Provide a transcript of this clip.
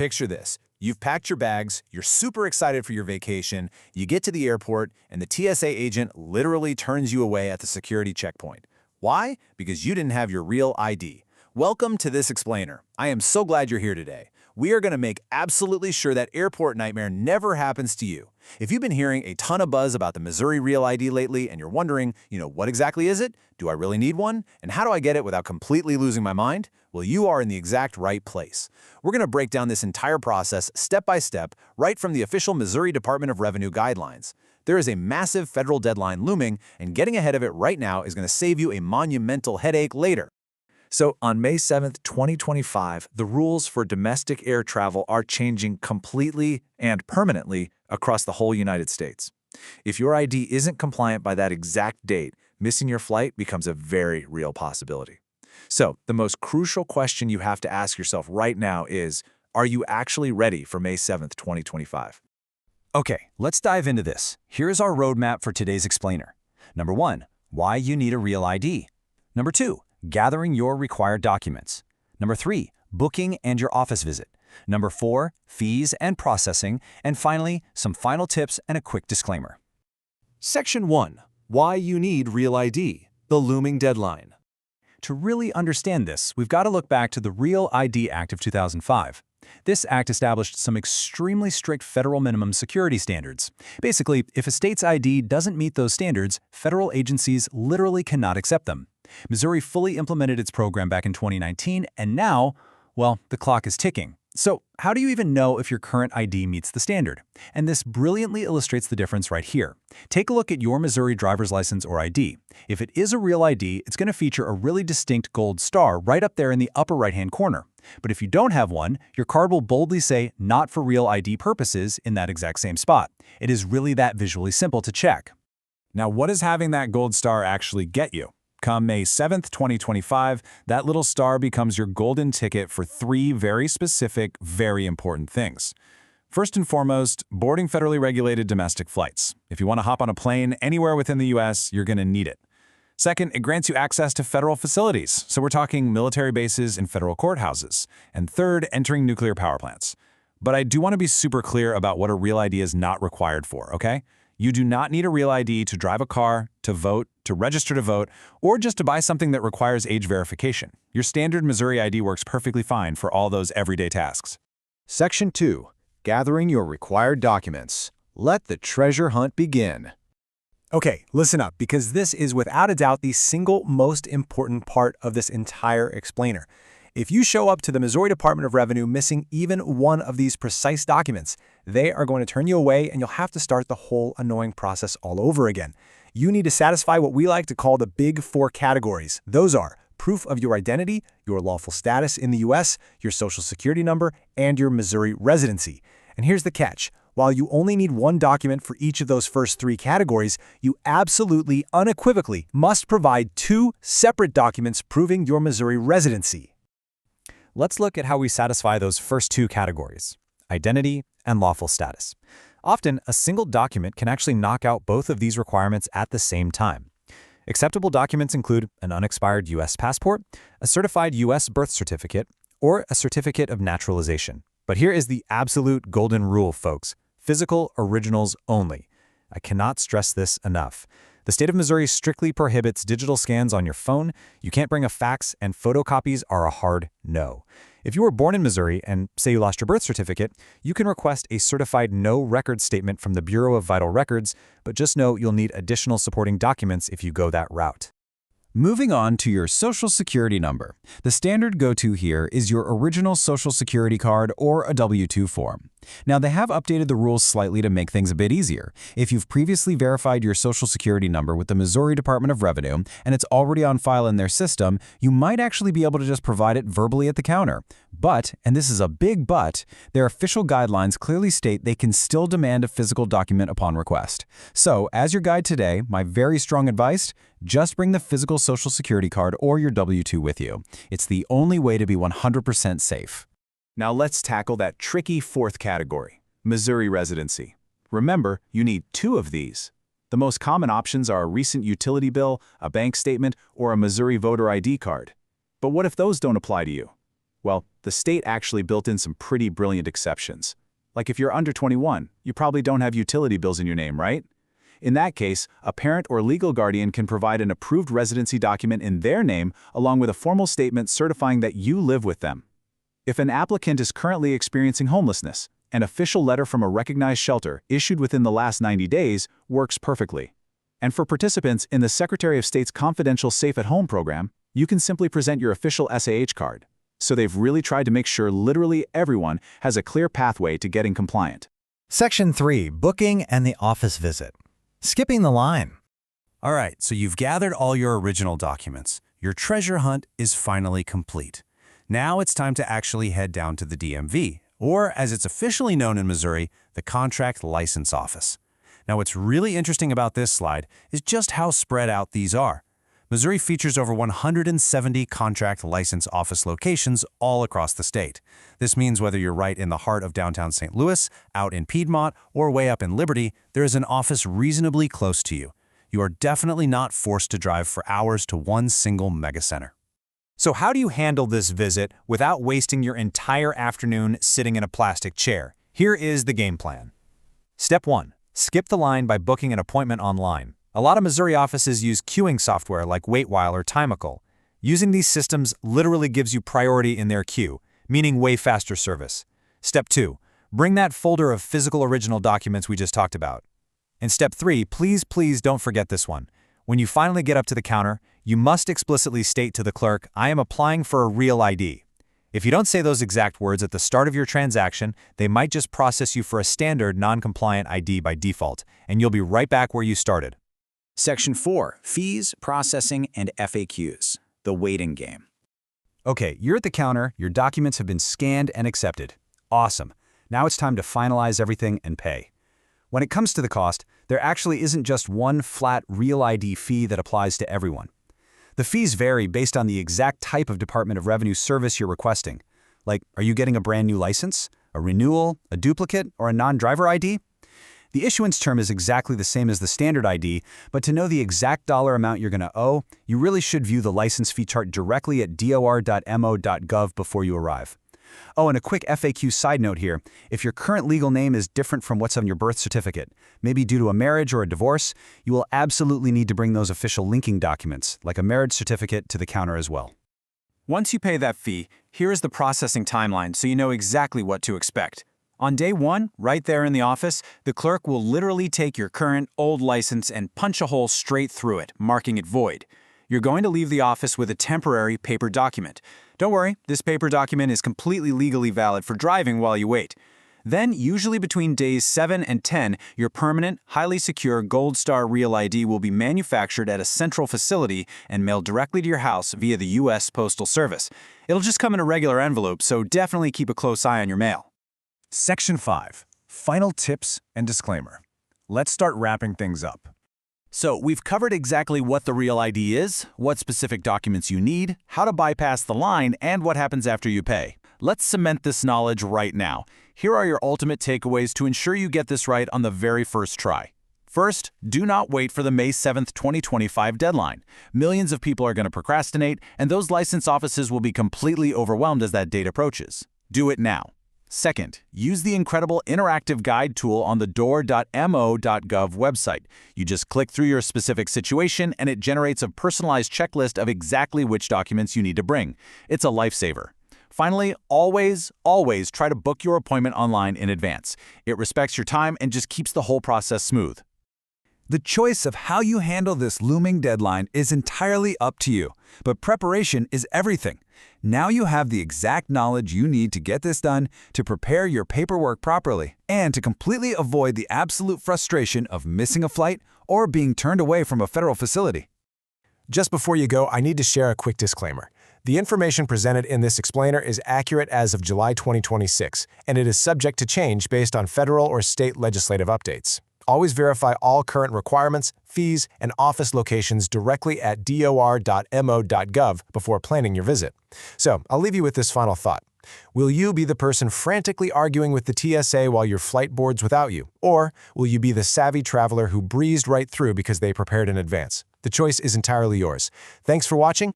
Picture this. You've packed your bags, you're super excited for your vacation, you get to the airport, and the TSA agent literally turns you away at the security checkpoint. Why? Because you didn't have your real ID. Welcome to this explainer. I am so glad you're here today. We are going to make absolutely sure that airport nightmare never happens to you. If you've been hearing a ton of buzz about the Missouri Real ID lately and you're wondering, what exactly is it? Do I really need one? And how do I get it without completely losing my mind? Well, you are in the exact right place. We're going to break down this entire process step by step, right from the official Missouri Department of Revenue guidelines. There is a massive federal deadline looming, and getting ahead of it right now is going to save you a monumental headache later. So on May 7th, 2025, the rules for domestic air travel are changing completely and permanently across the whole United States. If your ID isn't compliant by that exact date, missing your flight becomes a very real possibility. So the most crucial question you have to ask yourself right now is, are you actually ready for May 7th, 2025? Okay, let's dive into this. Here's our roadmap for today's explainer. Number 1, why you need a real ID. Number 2, gathering your required documents. Number 3, booking and your office visit. Number 4, fees and processing. And finally, some final tips and a quick disclaimer. Section 1. Why you need Real ID, the looming deadline. To really understand this, we've got to look back to the Real ID Act of 2005. This act established some extremely strict federal minimum security standards. Basically, if a state's ID doesn't meet those standards, federal agencies literally cannot accept them. Missouri fully implemented its program back in 2019, and now, well, the clock is ticking. So how do you even know if your current ID meets the standard? And this brilliantly illustrates the difference right here. Take a look at your Missouri driver's license or ID. If it is a real ID, it's going to feature a really distinct gold star right up there in the upper right-hand corner. But if you don't have one, your card will boldly say, "Not for real ID purposes," in that exact same spot. It is really that visually simple to check. Now, what does having that gold star actually get you? Come May 7th, 2025, that little star becomes your golden ticket for 3 very specific, very important things. First and foremost, boarding federally regulated domestic flights. If you want to hop on a plane anywhere within the U.S., you're going to need it. Second, it grants you access to federal facilities, so we're talking military bases and federal courthouses. And third, entering nuclear power plants. But I do want to be super clear about what a real ID is not required for, okay? You do not need a real ID to drive a car, to vote, to register to vote, or just to buy something that requires age verification. Your standard Missouri ID works perfectly fine for all those everyday tasks. Section 2. Gathering your required documents. Let the treasure hunt begin. Okay, listen up, because this is without a doubt the single most important part of this entire explainer. If you show up to the Missouri Department of Revenue missing even one of these precise documents, they are going to turn you away and you'll have to start the whole annoying process all over again. You need to satisfy what we like to call the big 4 categories. Those are proof of your identity, your lawful status in the U.S., your social security number, and your Missouri residency. And here's the catch. While you only need one document for each of those first 3 categories, you absolutely, unequivocally must provide 2 separate documents proving your Missouri residency. Let's look at how we satisfy those first 2 categories, identity and lawful status. Often, a single document can actually knock out both of these requirements at the same time. Acceptable documents include an unexpired U.S. passport, a certified U.S. birth certificate, or a certificate of naturalization. But here is the absolute golden rule, folks. Physical originals only. I cannot stress this enough. The state of Missouri strictly prohibits digital scans on your phone. You can't bring a fax, and photocopies are a hard no. If you were born in Missouri and say you lost your birth certificate, you can request a certified no record statement from the Bureau of Vital Records, but just know you'll need additional supporting documents if you go that route. Moving on to your Social Security number. The standard go-to here is your original Social Security card or a W-2 form. Now, they have updated the rules slightly to make things a bit easier. If you've previously verified your Social Security number with the Missouri Department of Revenue and it's already on file in their system, you might actually be able to just provide it verbally at the counter. But, and this is a big but, their official guidelines clearly state they can still demand a physical document upon request. So, as your guide today, my very strong advice, just bring the physical Social Security card or your W-2 with you. It's the only way to be 100% safe. Now let's tackle that tricky 4th category, Missouri residency. Remember, you need 2 of these. The most common options are a recent utility bill, a bank statement, or a Missouri voter ID card. But what if those don't apply to you? Well, the state actually built in some pretty brilliant exceptions. Like if you're under 21, you probably don't have utility bills in your name, right? In that case, a parent or legal guardian can provide an approved residency document in their name along with a formal statement certifying that you live with them. If an applicant is currently experiencing homelessness, an official letter from a recognized shelter issued within the last 90 days works perfectly. And for participants in the Secretary of State's confidential Safe at Home program, you can simply present your official SAH card. So they've really tried to make sure literally everyone has a clear pathway to getting compliant. Section 3. Booking and the office visit. Skipping the line. All right, so you've gathered all your original documents. Your treasure hunt is finally complete. Now it's time to actually head down to the DMV, or as it's officially known in Missouri, the Contract License Office. Now what's really interesting about this slide is just how spread out these are. Missouri features over 170 contract license office locations all across the state. This means whether you're right in the heart of downtown St. Louis, out in Piedmont, or way up in Liberty, there is an office reasonably close to you. You are definitely not forced to drive for hours to one single megacenter. So how do you handle this visit without wasting your entire afternoon sitting in a plastic chair? Here is the game plan. Step 1. Skip the line by booking an appointment online. A lot of Missouri offices use queuing software like Waitwhile or Timeable. Using these systems literally gives you priority in their queue, meaning way faster service. Step 2. Bring that folder of physical original documents we just talked about. And step 3, please don't forget this one. When you finally get up to the counter, you must explicitly state to the clerk, "I am applying for a real ID." If you don't say those exact words at the start of your transaction, they might just process you for a standard non-compliant ID by default, and you'll be right back where you started. Section 4. Fees, processing, and FAQs. The waiting game. Okay, you're at the counter, your documents have been scanned and accepted. Awesome. Now it's time to finalize everything and pay. When it comes to the cost, there actually isn't just one flat real ID fee that applies to everyone. The fees vary based on the exact type of Department of Revenue service you're requesting. Like, are you getting a brand new license, a renewal, a duplicate, or a non-driver ID? The issuance term is exactly the same as the standard ID, but to know the exact dollar amount you're going to owe, you really should view the license fee chart directly at dor.mo.gov before you arrive. Oh, and a quick FAQ side note here. If your current legal name is different from what's on your birth certificate, maybe due to a marriage or a divorce, you will absolutely need to bring those official linking documents, like a marriage certificate, to the counter as well. Once you pay that fee, here is the processing timeline so you know exactly what to expect. On day 1, right there in the office, the clerk will literally take your current old license and punch a hole straight through it, marking it void. You're going to leave the office with a temporary paper document. Don't worry, this paper document is completely legally valid for driving while you wait. Then, usually between days 7 and 10, your permanent, highly secure Gold Star Real ID will be manufactured at a central facility and mailed directly to your house via the U.S. Postal Service. It'll just come in a regular envelope, so definitely keep a close eye on your mail. Section 5. Final tips and disclaimer. Let's start wrapping things up. So we've covered exactly what the Real ID is, what specific documents you need, how to bypass the line, and what happens after you pay. Let's cement this knowledge right now. Here are your ultimate takeaways to ensure you get this right on the very first try. First, do not wait for the May 7th, 2025 deadline. Millions of people are going to procrastinate, and those license offices will be completely overwhelmed as that date approaches. Do it now. Second, use the incredible interactive guide tool on the door.mo.gov website. You just click through your specific situation and it generates a personalized checklist of exactly which documents you need to bring. It's a lifesaver. Finally, always try to book your appointment online in advance. It respects your time and just keeps the whole process smooth. The choice of how you handle this looming deadline is entirely up to you, but preparation is everything. Now you have the exact knowledge you need to get this done, to prepare your paperwork properly, and to completely avoid the absolute frustration of missing a flight or being turned away from a federal facility. Just before you go, I need to share a quick disclaimer. The information presented in this explainer is accurate as of July 2026, and it is subject to change based on federal or state legislative updates. Always verify all current requirements, fees, and office locations directly at dor.mo.gov before planning your visit. So, I'll leave you with this final thought. Will you be the person frantically arguing with the TSA while your flight boards without you? Or will you be the savvy traveler who breezed right through because they prepared in advance? The choice is entirely yours. Thanks for watching,